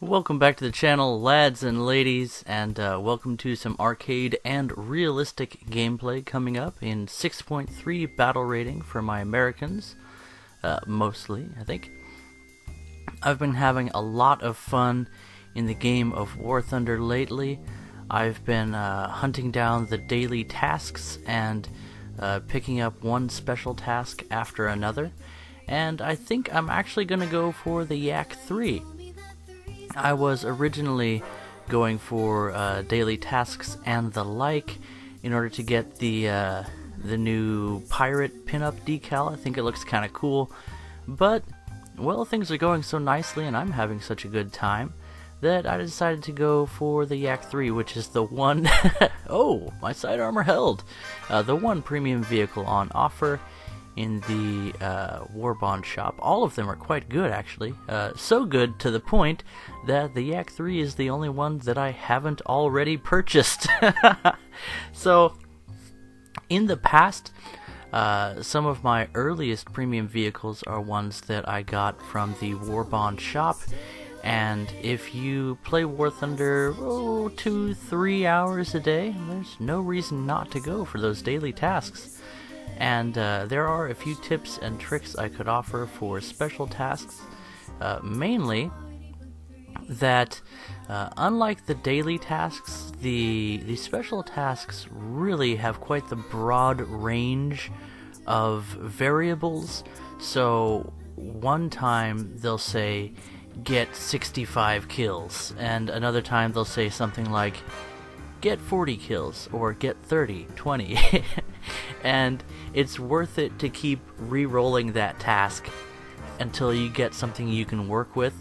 Welcome back to the channel, lads and ladies, and welcome to some arcade and realistic gameplay coming up in 6.3 battle rating for my Americans, mostly, I think. I've been having a lot of fun in the game of War Thunder lately. I've been hunting down the daily tasks and picking up one special task after another, and I think I'm actually going to go for the Yak 3. I was originally going for daily tasks and the like in order to get the new pirate pinup decal. I think it looks kind of cool, but well, things are going so nicely and I'm having such a good time that I decided to go for the Yak 3, which is the one oh, my side armor held, the one premium vehicle on offer in the Warbond shop. All of them are quite good, actually. So good to the point that the Yak 3 is the only one that I haven't already purchased. So, in the past, some of my earliest premium vehicles are ones that I got from the Warbond shop. And if you play War Thunder 2-3 hours a day, there's no reason not to go for those daily tasks. And there are a few tips and tricks I could offer for special tasks, mainly that unlike the daily tasks, the special tasks really have quite the broad range of variables. So one time they'll say get 65 kills, and another time they'll say something like get 40 kills or get 30, 20. And it's worth it to keep re-rolling that task until you get something you can work with.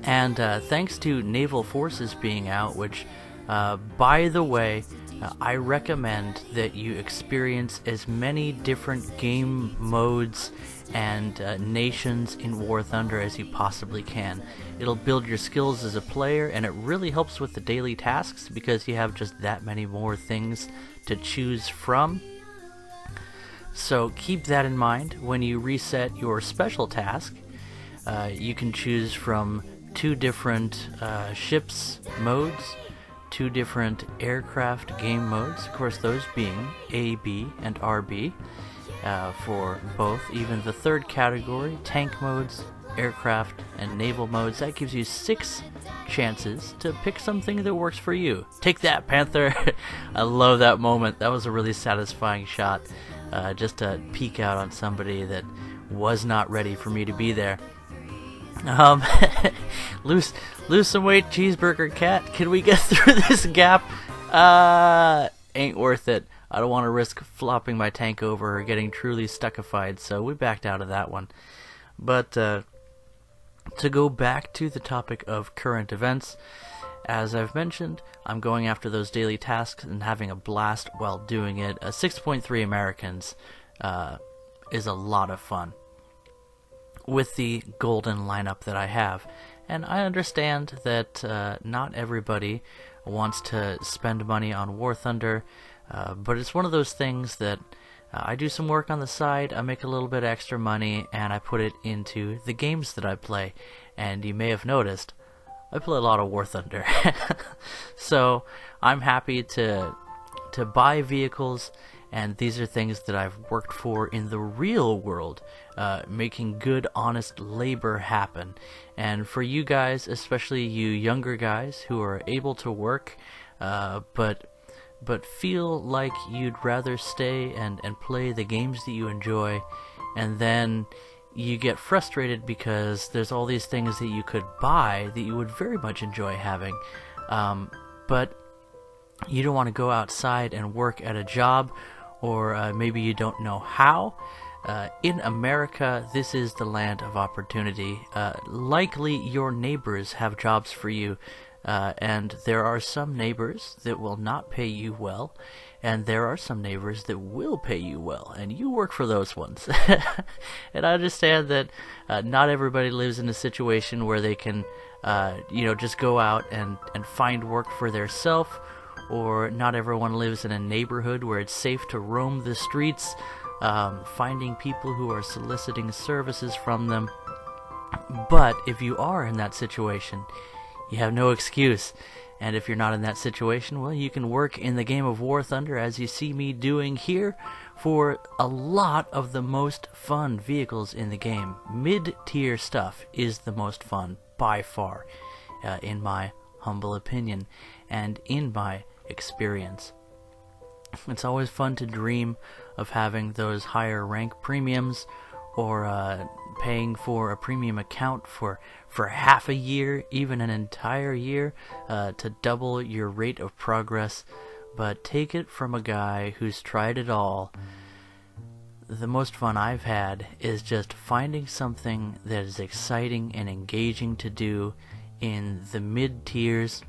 And thanks to Naval Forces being out, which by the way, I recommend that you experience as many different game modes and nations in War Thunder as you possibly can. It'll build your skills as a player, and it really helps with the daily tasks because you have just that many more things to choose from. So keep that in mind when you reset your special task. You can choose from 2 different ships modes, 2 different aircraft game modes, of course those being A, B, and RB for both. Even the third category, tank modes, aircraft, and naval modes, that gives you 6 chances to pick something that works for you. Take that, Panther! I love that moment. That was a really satisfying shot, just to peek out on somebody that was not ready for me to be there. Lose some weight, cheeseburger cat. Can we get through this gap? Ain't worth it. I don't want to risk flopping my tank over or getting truly stuckified, so we backed out of that one. But to go back to the topic of current events, as I've mentioned, I'm going after those daily tasks and having a blast while doing it. 6.3 Americans is a lot of fun with the golden lineup that I have. And I understand that not everybody wants to spend money on War Thunder, but it's one of those things that I do some work on the side, I make a little bit extra money, and I put it into the games that I play. And you may have noticed, I play a lot of War Thunder. So I'm happy to buy vehicles, and these are things that I've worked for in the real world, making good, honest labor happen. And for you guys, especially you younger guys who are able to work, but feel like you'd rather stay and play the games that you enjoy, and then you get frustrated because there's all these things that you could buy that you would very much enjoy having, but you don't want to go outside and work at a job, or maybe you don't know how. In America, this is the land of opportunity. Likely your neighbors have jobs for you, and there are some neighbors that will not pay you well, and there are some neighbors that will pay you well, and you work for those ones. And I understand that not everybody lives in a situation where they can just go out and find work for theirself, or not everyone lives in a neighborhood where it's safe to roam the streets, finding people who are soliciting services from them. But if you are in that situation, you have no excuse. And if you're not in that situation, well, you can work in the game of War Thunder, as you see me doing here, for a lot of the most fun vehicles in the game. Mid-tier stuff is the most fun, by far, in my humble opinion, and in my experience. It's always fun to dream of having those higher rank premiums, or paying for a premium account for half a year, even an entire year, to double your rate of progress. But take it from a guy who's tried it all. The most fun I've had is just finding something that is exciting and engaging to do in the mid-tiers.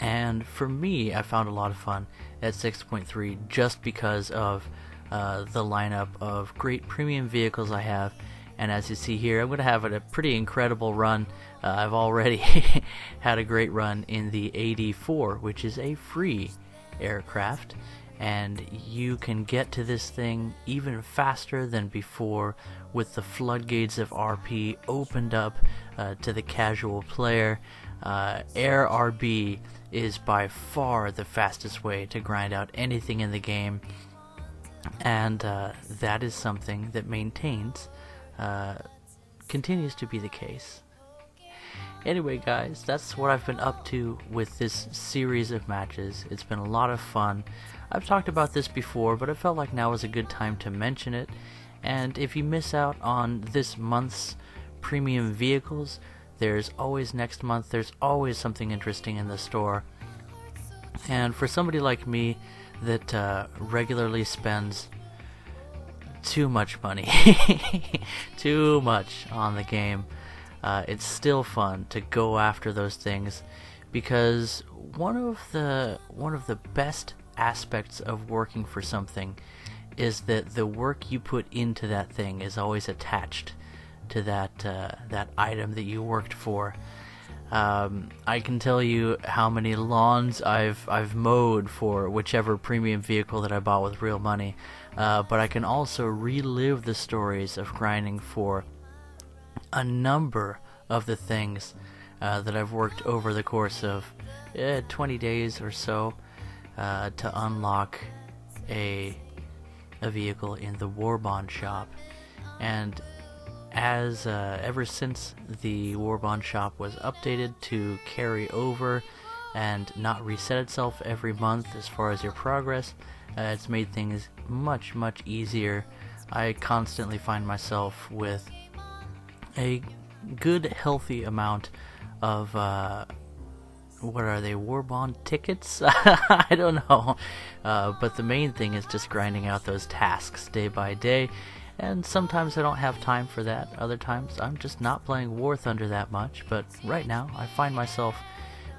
And for me, I found a lot of fun at 6.3 just because of the lineup of great premium vehicles I have. And as you see here, I'm going to have a pretty incredible run. I've already had a great run in the AD4, which is a free aircraft, and you can get to this thing even faster than before with the floodgates of RP opened up to the casual player. Air RB is by far the fastest way to grind out anything in the game, and that is something that continues to be the case. Anyway, guys, that's what I've been up to with this series of matches. It's been a lot of fun. I've talked about this before, but I felt like now was a good time to mention it. And if you miss out on this month's premium vehicles, there's always next month. There's always something interesting in the store. And for somebody like me that regularly spends too much money, too much on the game, it's still fun to go after those things, because one of the best aspects of working for something is that the work you put into that thing is always attached to that item that you worked for. I can tell you how many lawns I've mowed for whichever premium vehicle that I bought with real money, but I can also relive the stories of grinding for a number of the things that I've worked over the course of 20 days or so to unlock a vehicle in the Warbond shop. And as ever since the Warbond shop was updated to carry over and not reset itself every month as far as your progress, it's made things much easier. I constantly find myself with a good healthy amount of what are they, Warbond tickets? I don't know, but the main thing is just grinding out those tasks day by day. And sometimes I don't have time for that. Other times I'm just not playing War Thunder that much. But right now I find myself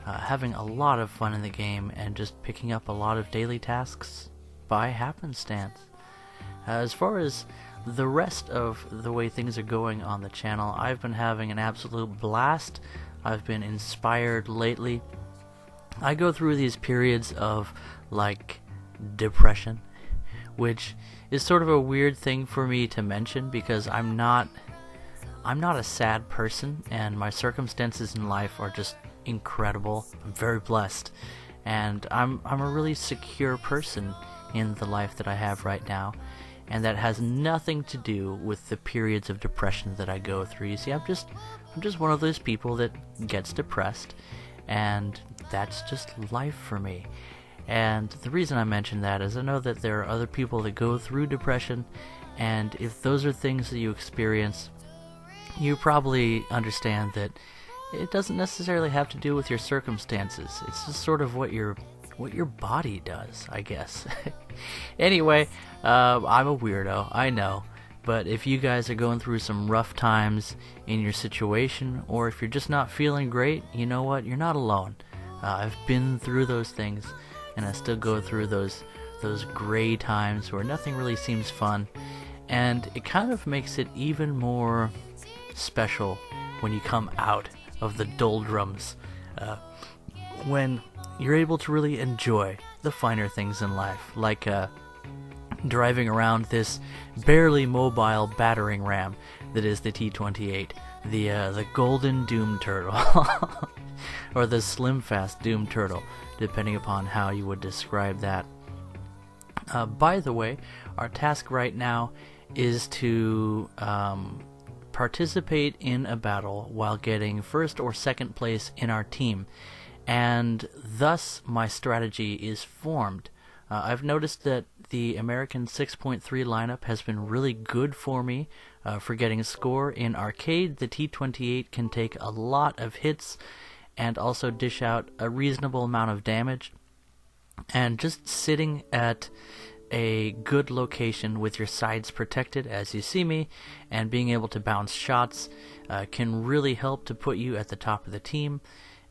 having a lot of fun in the game and just picking up a lot of daily tasks by happenstance. As far as the rest of the way things are going on the channel, I've been having an absolute blast. I've been inspired lately. I go through these periods of, like, depression, which is sort of a weird thing for me to mention, because I'm not a sad person, and my circumstances in life are just incredible. I'm very blessed, and I'm a really secure person in the life that I have right now, and that has nothing to do with the periods of depression that I go through. You see, I'm just one of those people that gets depressed, and that's just life for me. And the reason I mention that is I know that there are other people that go through depression, and if those are things that you experience, you probably understand that it doesn't necessarily have to do with your circumstances. It's just sort of what your body does, I guess. Anyway, I'm a weirdo, I know. But if you guys are going through some rough times in your situation, or if you're just not feeling great, you know what? You're not alone. I've been through those things, and I still go through those gray times where nothing really seems fun. And it kind of makes it even more special when you come out of the doldrums, when you're able to really enjoy the finer things in life, like driving around this barely mobile battering ram that is the T-28, the Golden Doom Turtle, or the Slim Fast Doom Turtle, depending upon how you would describe that. By the way, our task right now is to participate in a battle while getting first or second place in our team, and thus my strategy is formed. I've noticed that the American 6.3 lineup has been really good for me for getting a score. In arcade, the T-28 can take a lot of hits and also dish out a reasonable amount of damage, and just sitting at a good location with your sides protected as you see me and being able to bounce shots can really help to put you at the top of the team.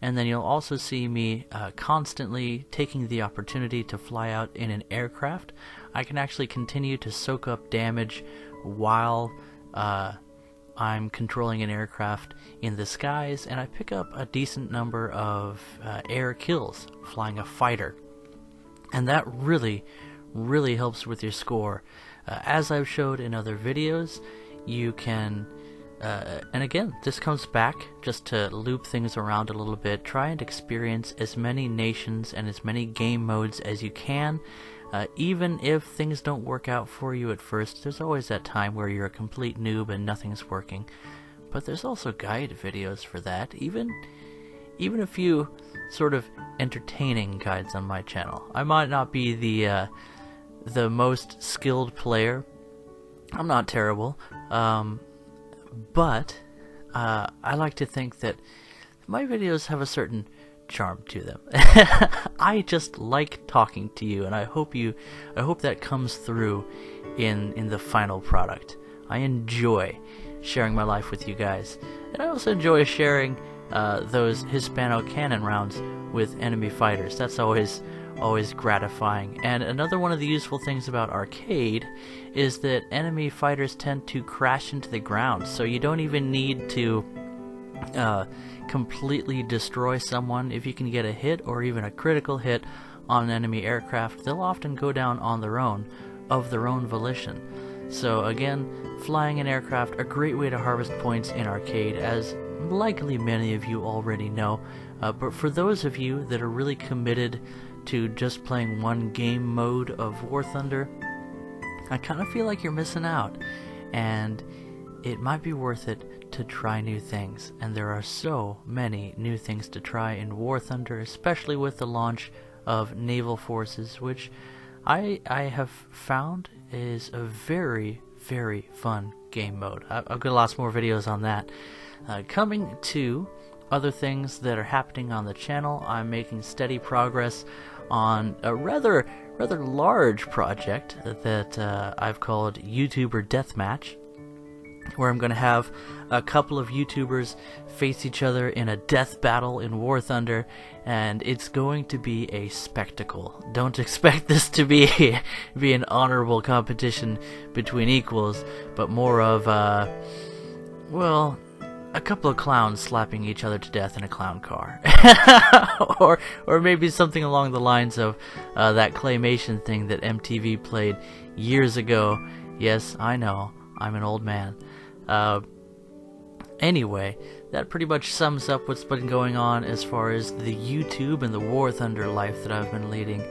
And then you'll also see me constantly taking the opportunity to fly out in an aircraft. I can actually continue to soak up damage while I'm controlling an aircraft in the skies, and I pick up a decent number of air kills flying a fighter. And that really helps with your score. As I've showed in other videos, you can, and again, this comes back just to loop things around a little bit, try and experience as many nations and as many game modes as you can. Even if things don't work out for you at first, there's always that time where you're a complete noob and nothing's working. But there's also guide videos for that, even a few sort of entertaining guides on my channel. I might not be the most skilled player. I'm not terrible, but I like to think that my videos have a certain charm to them. I just like talking to you, and I hope that comes through in the final product. I enjoy sharing my life with you guys, and I also enjoy sharing those Hispano cannon rounds with enemy fighters. That's always gratifying. And another one of the useful things about arcade is that enemy fighters tend to crash into the ground, so you don't even need to completely destroy someone. If you can get a hit or even a critical hit on an enemy aircraft, they'll often go down on their own, of their own volition. So again, flying an aircraft, a great way to harvest points in arcade, as likely many of you already know. But for those of you that are really committed to just playing one game mode of War Thunder, I kind of feel like you're missing out, and it might be worth it to try new things. And there are so many new things to try in War Thunder, especially with the launch of Naval Forces, which I have found is a very fun game mode. I've got lots more videos on that. Coming to other things that are happening on the channel, I'm making steady progress on a rather large project that I've called YouTuber Deathmatch, where I'm going to have a couple of YouTubers face each other in a death battle in War Thunder, and it's going to be a spectacle. Don't expect this to be an honorable competition between equals, but more of, well, a couple of clowns slapping each other to death in a clown car. or maybe something along the lines of that claymation thing that MTV played years ago. Yes, I know, I'm an old man. Anyway, that pretty much sums up what's been going on as far as the YouTube and the War Thunder life that I've been leading.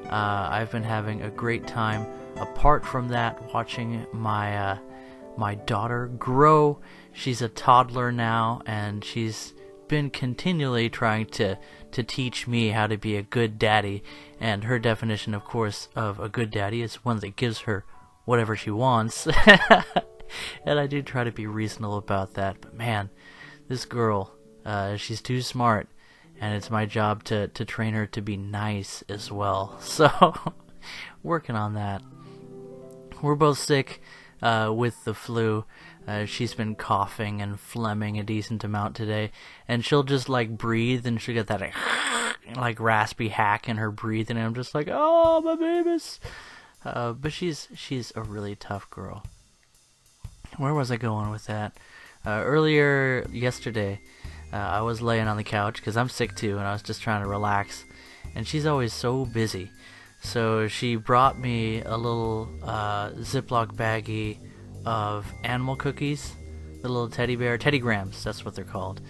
I've been having a great time, apart from that, watching my daughter grow. She's a toddler now, and she's been continually trying to teach me how to be a good daddy, and her definition, of course, of a good daddy is one that gives her whatever she wants. And I do try to be reasonable about that, but man, this girl, she's too smart, and it's my job to train her to be nice as well. So, working on that. We're both sick with the flu. She's been coughing and phlegming a decent amount today, and she'll just like breathe, and she'll get that like raspy hack in her breathing, and I'm just like, oh, my babies. But she's a really tough girl. Where was I going with that? Earlier yesterday, I was laying on the couch because I'm sick too, and I was just trying to relax. And she's always so busy, so she brought me a little Ziploc baggie of animal cookies. the little teddy bear, Teddy Grams, that's what they're called.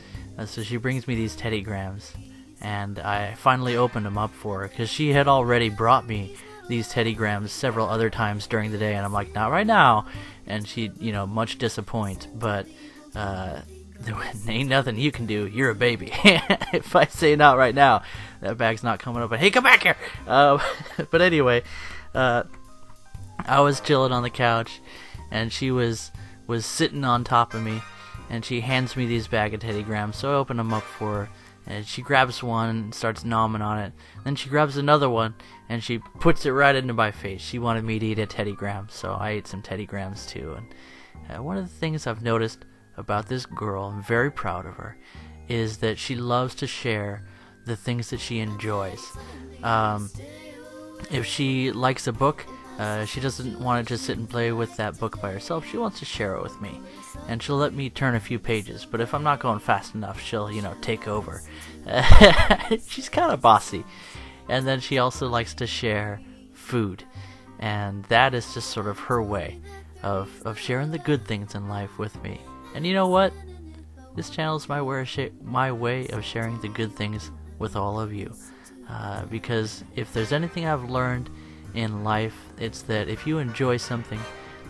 So she brings me these Teddy Grams, and I finally opened them up for her, because she had already brought me these Teddy Grams several other times during the day, and I'm like, not right now, and she, much disappoint, but, there ain't nothing you can do, you're a baby. If I say not right now, that bag's not coming up, but hey, come back here! But anyway, I was chilling on the couch, and she was sitting on top of me, and she hands me these bag of Teddy Grams, so I open them up for her, and she grabs one and starts nomming on it. Then she grabs another one, and she puts it right into my face. She wanted me to eat a Teddy Gram, so I ate some Teddy Grams too. And one of the things I've noticed about this girl, I'm very proud of her, is that she loves to share the things that she enjoys. If she likes a book, she doesn't want to just sit and play with that book by herself. She wants to share it with me, and she'll let me turn a few pages, but if I'm not going fast enough, she'll, take over. She's kind of bossy. And then she also likes to share food, and that is just sort of her way of sharing the good things in life with me. And you know what? This channel is my way of sharing the good things with all of you. Because if there's anything I've learned in life, it's that if you enjoy something,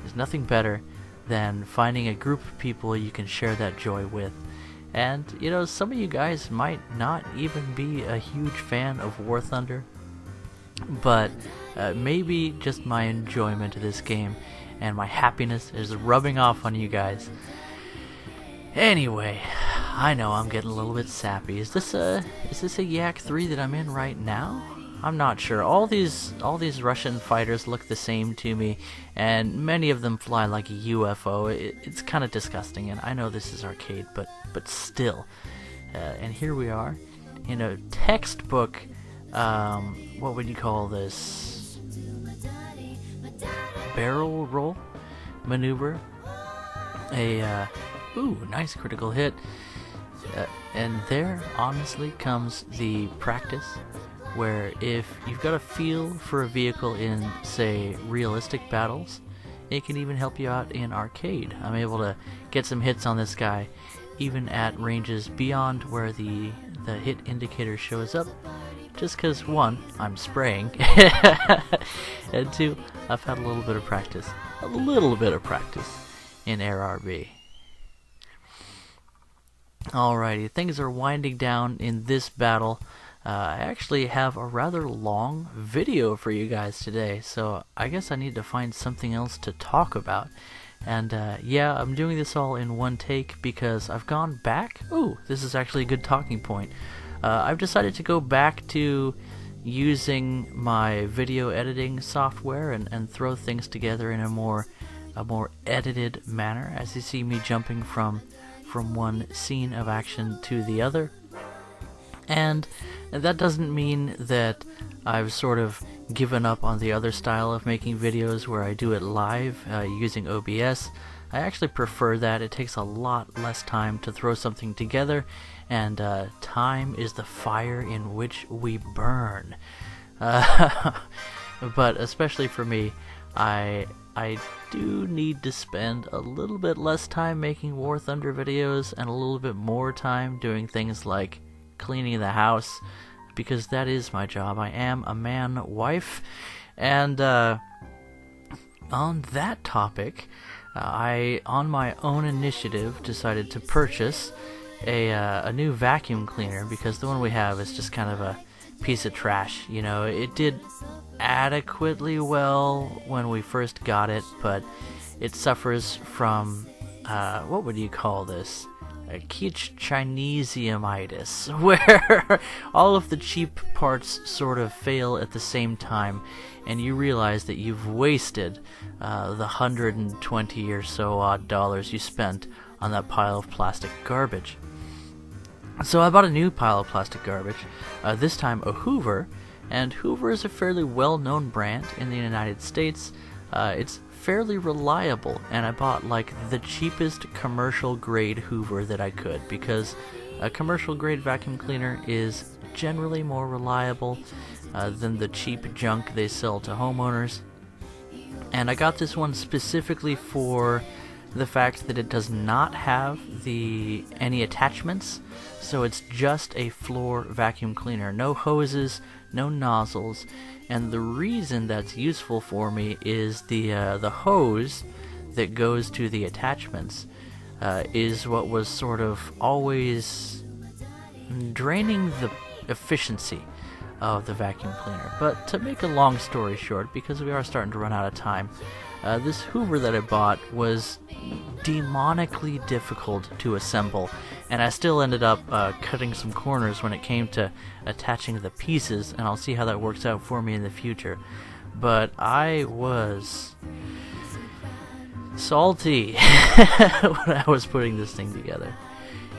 there's nothing better than finding a group of people you can share that joy with. And, some of you guys might not even be a huge fan of War Thunder, but maybe just my enjoyment of this game and my happiness is rubbing off on you guys. Anyway, I know I'm getting a little bit sappy. Is this a Yak 3 that I'm in right now? I'm not sure. All these Russian fighters look the same to me, and many of them fly like a UFO. It's kind of disgusting, and I know this is arcade, but still. And here we are in a textbook. What would you call this? Barrel roll maneuver. Ooh, nice critical hit. And there, honestly, comes the practice, where if you've got a feel for a vehicle in, say, realistic battles, it can even help you out in arcade. I'm able to get some hits on this guy, even at ranges beyond where the hit indicator shows up, just because, one, I'm spraying, and two, I've had a little bit of practice in AirRB. Alrighty, things are winding down in this battle. I actually have a rather long video for you guys today, so I guess I need to find something else to talk about. And yeah, I'm doing this all in one take because I've gone back. Ooh, this is actually a good talking point. I've decided to go back to using my video editing software and throw things together in a more edited manner, as you see me jumping from one scene of action to the other. And that doesn't mean that I've sort of given up on the other style of making videos where I do it live using OBS. I actually prefer that. It takes a lot less time to throw something together, and time is the fire in which we burn. But especially for me, I do need to spend a little bit less time making War Thunder videos and a little bit more time doing things like cleaning the house, because that is my job. I am a man-wife, and on that topic, I, on my own initiative, decided to purchase a new vacuum cleaner, because the one we have is just kind of a piece of trash. It did adequately well when we first got it, but it suffers from what would you call this? Chinesiumitis, where all of the cheap parts sort of fail at the same time, and you realize that you've wasted the 120 or so odd dollars you spent on that pile of plastic garbage. So I bought a new pile of plastic garbage, this time a Hoover, and Hoover is a fairly well-known brand in the United States. It's fairly reliable, and I bought like the cheapest commercial grade Hoover that I could, because a commercial grade vacuum cleaner is generally more reliable than the cheap junk they sell to homeowners. And I got this one specifically for the fact that it does not have any attachments, so it's just a floor vacuum cleaner. No hoses, no nozzles, and the reason that's useful for me is the hose that goes to the attachments is what was sort of always draining the efficiency of the vacuum cleaner. But to make a long story short, because we are starting to run out of time, this Hoover that I bought was demonically difficult to assemble, and I still ended up cutting some corners when it came to attaching the pieces, and I'll see how that works out for me in the future. But I was salty when I was putting this thing together.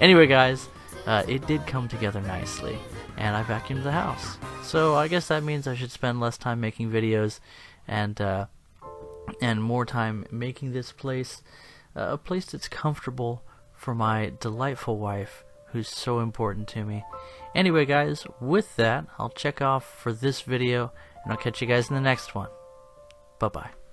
Anyway, guys, it did come together nicely, and I vacuumed the house. So I guess that means I should spend less time making videos and more time making this place a place that's comfortable for my delightful wife, who's so important to me. Anyway, guys, with that, I'll check off for this video, and I'll catch you guys in the next one. Bye-bye.